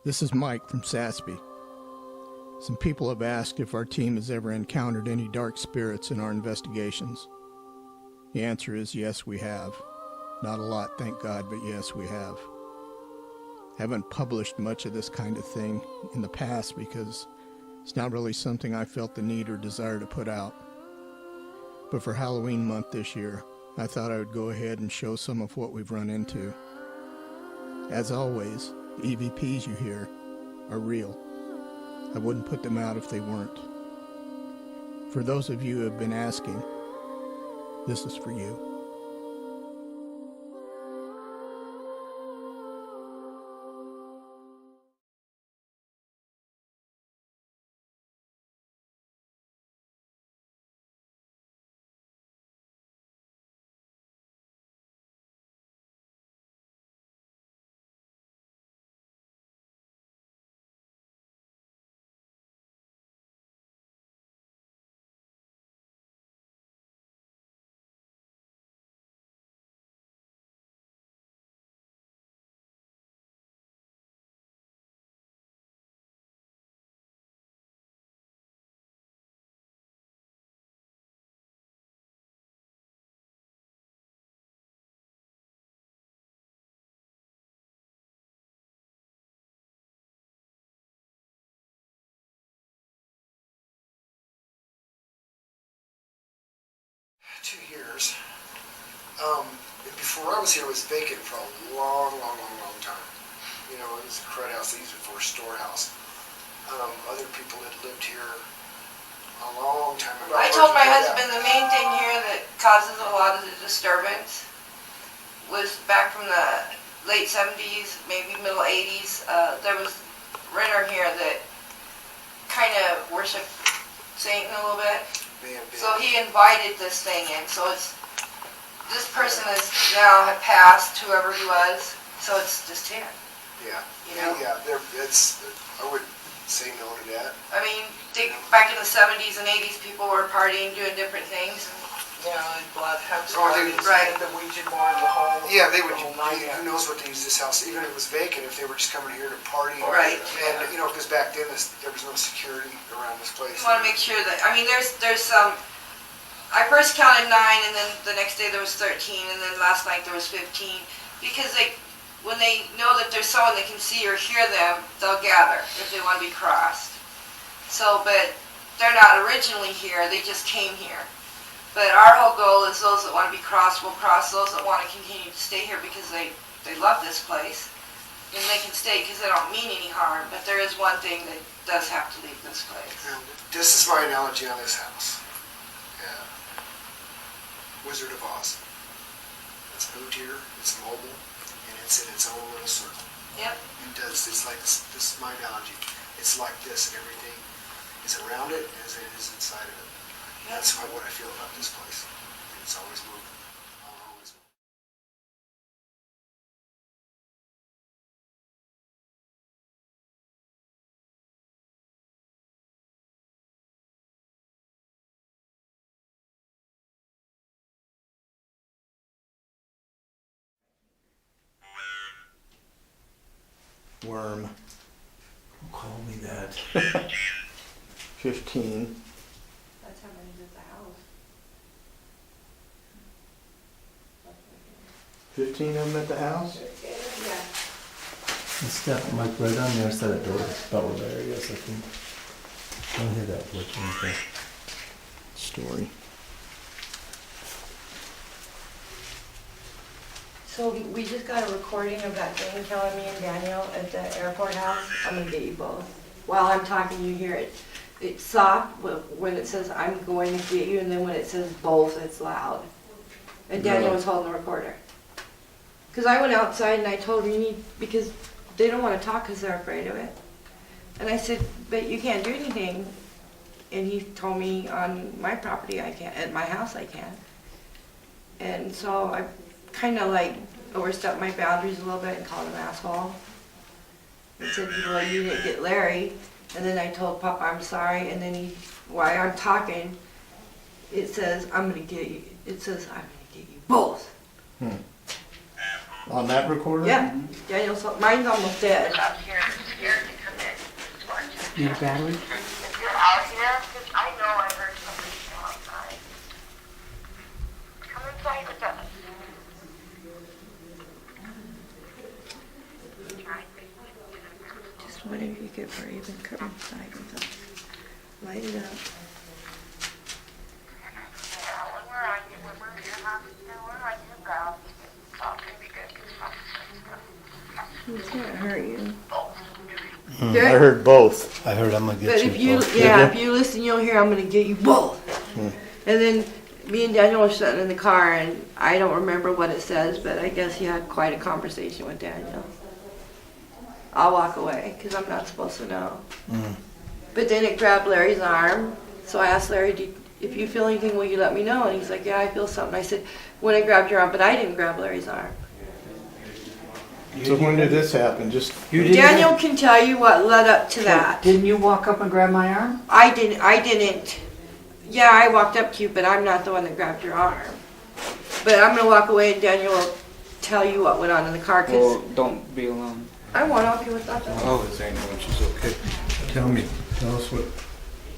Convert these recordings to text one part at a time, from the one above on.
This is Mike from SASPI. Some people have asked if our team has ever encountered any dark spirits in our investigations. The answer is yes, we have. Not a lot, thank God, but yes, we have. Haven't published much of this kind of thing in the past because it's not really something I felt the need or desire to put out. But for Halloween month this year, I thought I would go ahead and show some of what we've run into. As always, the EVPs you hear are real. I wouldn't put them out if they weren't. For those of you who have been asking, this is for you. Years. Before I was here, it was vacant for a long time. You know, it was a crud house. They used it for a storehouse. Other people had lived here a long time ago. I told my husband the main thing here that causes a lot of the disturbance was back from the late 70s, maybe middle 80s. There was a renter here that kind of worshiped Satan a little bit. So he invited this thing in. So this person is now passed, whoever he was. So it's just him. Yeah. You know? Yeah. I would say no to that. I mean, back in the 70s and 80s, people were partying, doing different things. Yeah, blood house parties, right. The Ouija board, the whole. Yeah, they would. Who knows what they use this house? Even if it was vacant, if they were just coming here to party. Right. And you know, because back then there was no security around this place. You want to make sure that. I mean, there's some. I first counted 9, and then the next day there was 13, and then last night there was 15. Because when they know that there's someone that can see or hear them, they'll gather if they want to be crossed. So, but they're not originally here. They just came here. But our whole goal is those that want to be crossed will cross. Those that want to continue to stay here because they love this place, and they can stay because they don't mean any harm. But there is one thing that does have to leave this place. This is my analogy on this house. Yeah. Wizard of Oz. It's moved here, it's mobile, and it's in its own little circle. Yep. It's like this is my analogy. It's like this, and everything is around it as it is inside of it. That's what I feel about this place. It's always moving. Always Worm. Call me that. 15. That's how many's at the house. 15 of them at the house? Yeah. It's got Mike right on the other side of the door. About where there he is, I think. I don't hear that working thing. Story. So we just got a recording of that thing telling me and Daniel at the airport house. I'm gonna get you both. While I'm talking, you hear it. It's soft when it says I'm going to get you, and then when it says both, it's loud. And Daniel was holding the recorder. Because I went outside and I told him because they don't want to talk because they're afraid of it. And I said, but you can't do anything. And he told me on my property I can't, at my house I can. And so I kind of like overstepped my boundaries a little bit and called him an asshole. And said, well, you didn't get Larry. And then I told Papa I'm sorry. And then while I'm talking, it says, I'm going to get you. It says, I'm going to get you both. On that recorder? Yeah. Daniel's, mine's almost dead. Up here. Need a battery? If you're out here, 'cause I know I heard somebody come outside. Come inside with us. Just wondering if you could hurry up and come inside with us. Light it up. Yeah, when we're on you, when we're in your house, we're on your ground. Oh, maybe good. We can't hurt you. I heard both. I heard I'm gonna But get if you. you, both. yeah, if you listen, you'll hear I'm gonna get you both. Hmm. And then me and Daniel were sitting in the car, and I don't remember what it says, but I guess he had quite a conversation with Daniel. I'll walk away because I'm not supposed to know. Mm. But then it grabbed Larry's arm, so I asked Larry, "If you feel anything, will you let me know?" And he's like, "Yeah, I feel something." I said, "When I grabbed your arm," but I didn't grab Larry's arm. So when did this happen? Just You didn't? Daniel can tell you what led up to that. Didn't you walk up and grab my arm? I didn't. Yeah, I walked up to you, but I'm not the one that grabbed your arm. But I'm gonna walk away and Daniel will tell you what went on in the car, Well, because don't be alone. I won't help you with nothing. oh, it's ain't when she's okay. Tell me. Tell us what.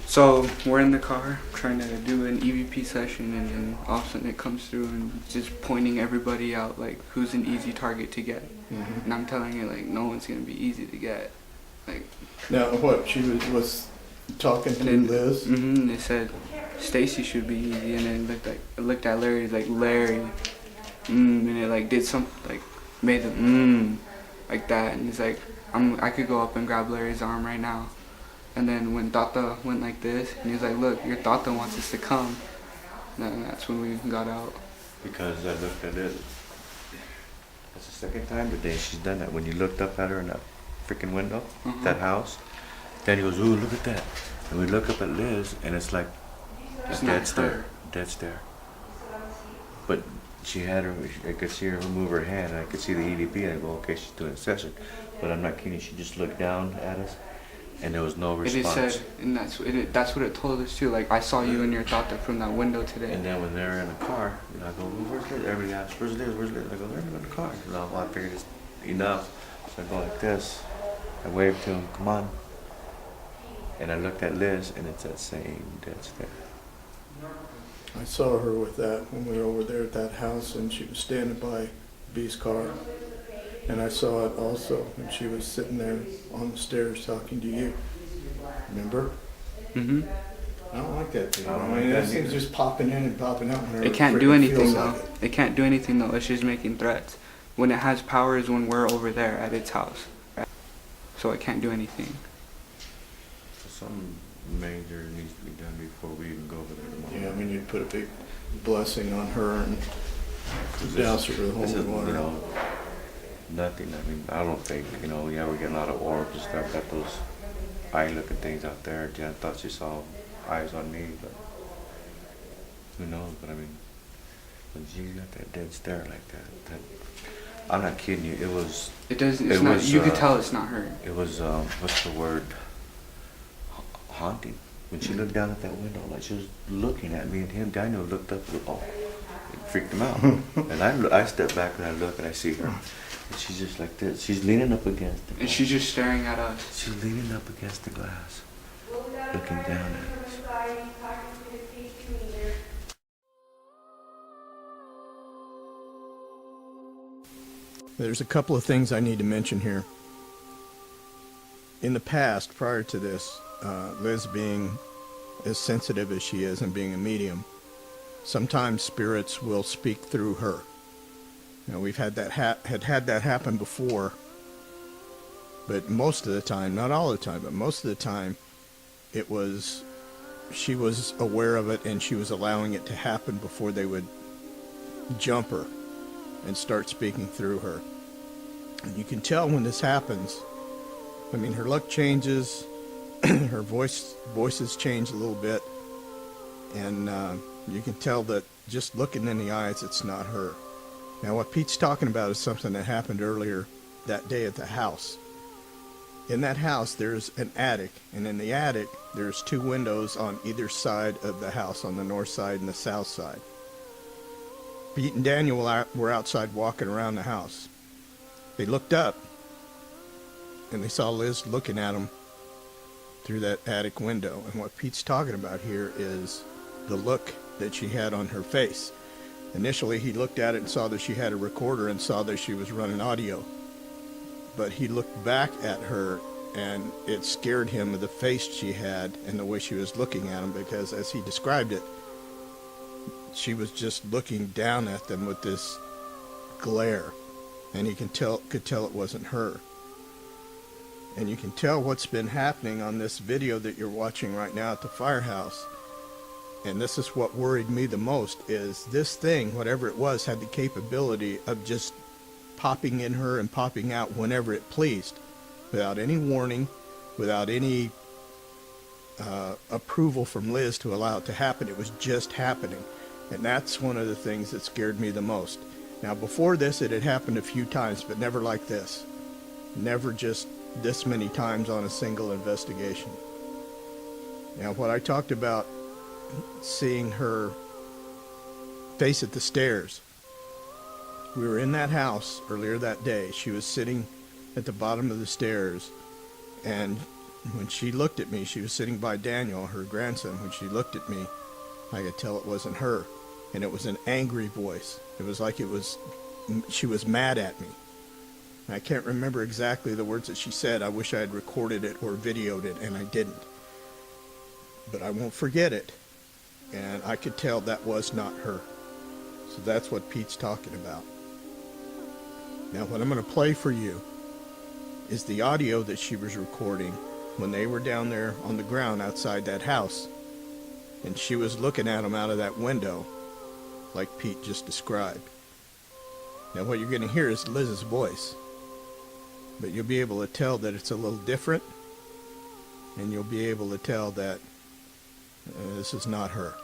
So we're in the car trying to do an EVP session, and then all of a sudden it comes through and just pointing everybody out, like who's an easy target to get. Mhm. And I'm telling you, like, no one's gonna be easy to get. Like, Now what? She was talking to And then- Liz. They said Stacy should be easy, and then it looked at Larry, like Larry, and it like did some, like made the like that, and he's like, I could go up and grab Larry's arm right now. And then when Tata went like this, and he's like, look, your Tata wants us to come. And that's when we got out. Because I looked at it. That's the second time today she's done that. When you looked up at her in that freaking window, that house, then he goes, ooh, look at that. And we look up at Liz, and it's like, It's dead not stare. her. Dead stare. But she had her, I could see her move her hand, and I could see the EVP, and I go, okay, she's doing a session. But I'm not kidding, she just looked down at us, and there was no It response. said, and that's what it told us too. Like, I saw you and your Tata from that window today. And then when they're in the car, I go, well, where's Liz? Everybody asks, where's Liz? Where's Liz? I go, they're in the car. No, well, I figured it's enough. So I go like this. I waved to him, come on. And I looked at Liz, and it's that same dead stare. I saw her with that when we were over there at that house, and she was standing by B's car. And I saw it also, and she was sitting there on the stairs talking to you. Remember? Mm-hmm. I don't like that thing. I don't I like mean, that that thing's either. just popping in and popping out. whenever It can't it do freaking anything feels though. like it. It can't do anything though. It's just making threats. When it has power is when we're over there at its house. So it can't do anything. So something major needs to be done before we even go over there tomorrow. Yeah, I mean, you'd put a big blessing on her and douse her with This is, holy water. you know, nothing. I mean, I don't think, you know, yeah, we get a lot of orbs and stuff, got those eye-looking things out there. Jen thought she saw eyes on me, but who knows? But I mean, when she got that dead stare like that, I'm not kidding you. It was, It doesn't. It It's not. was, You could tell it's not her. it was, what's the word? Haunting. When she looked down at that window, like she was looking at me and him. Daniel looked up, oh, it freaked him out. And I step back and I look and I see her. And she's just like this. She's leaning up against the glass. And she's just staring at us. She's leaning up against the glass, looking down at us. There's a couple of things I need to mention here. In the past, prior to this, Liz being as sensitive as she is and being a medium, sometimes spirits will speak through her. You know, we've had that had that happen before, but most of the time, not all the time, but most of the time, it was she was aware of it and she was allowing it to happen before they would jump her and start speaking through her. And you can tell when this happens. I mean, her look changes, her voices change a little bit, and you can tell that just looking in the eyes, it's not her. Now, what Pete's talking about is something that happened earlier that day at the house. In that house, there's an attic, and in the attic, there's two windows on either side of the house, on the north side and the south side. Pete and Daniel were outside walking around the house. They looked up, and they saw Liz looking at them, through that attic window. And what Pete's talking about here is the look that she had on her face. Initially, he looked at it and saw that she had a recorder and saw that she was running audio. But he looked back at her, and it scared him, the face she had and the way she was looking at him, because as he described it, she was just looking down at them with this glare, and he could tell it wasn't her. And you can tell what's been happening on this video that you're watching right now at the firehouse. And this is what worried me the most, is this thing, whatever it was, had the capability of just popping in her and popping out whenever it pleased, without any warning, without any approval from Liz to allow it to happen. It was just happening. And that's one of the things that scared me the most. Now, before this, it had happened a few times, but never like this. Never just this many times on a single investigation. Now, what I talked about seeing her face at the stairs, we were in that house earlier that day. She was sitting at the bottom of the stairs, and when she looked at me, she was sitting by Daniel, her grandson. When she looked at me, I could tell it wasn't her, and it was an angry voice. It was like she was mad at me. I can't remember exactly the words that she said. I wish I had recorded it or videoed it, and I didn't. But I won't forget it. And I could tell that was not her. So that's what Pete's talking about. Now, what I'm going to play for you is the audio that she was recording when they were down there on the ground outside that house. And she was looking at them out of that window, like Pete just described. Now, what you're going to hear is Liz's voice. But you'll be able to tell that it's a little different. And you'll be able to tell that this is not her.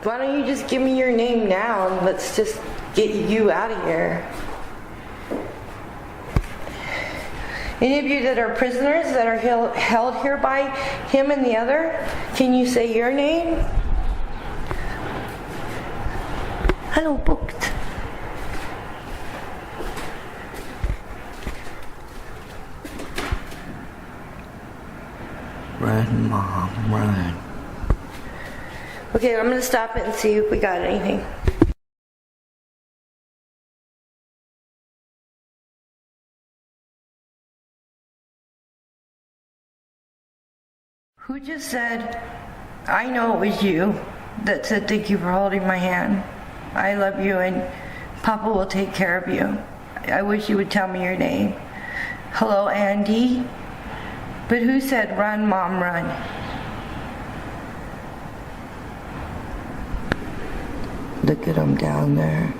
Why don't you just give me your name now and let's just get you out of here. Any of you that are prisoners that are held here by him and the other, can you say your name? Hello, booked. Run, Mom, run. Okay, I'm gonna stop it and see if we got anything. Who just said, I know it was you, that said thank you for holding my hand. I love you and Papa will take care of you. I wish you would tell me your name. Hello, Andy? But who said run, Mom, run? Look at them down there.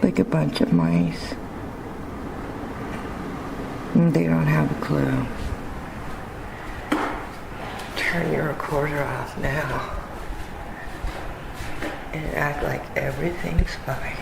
Like a bunch of mice. They don't have a clue. Turn your recorder off now and act like everything's fine.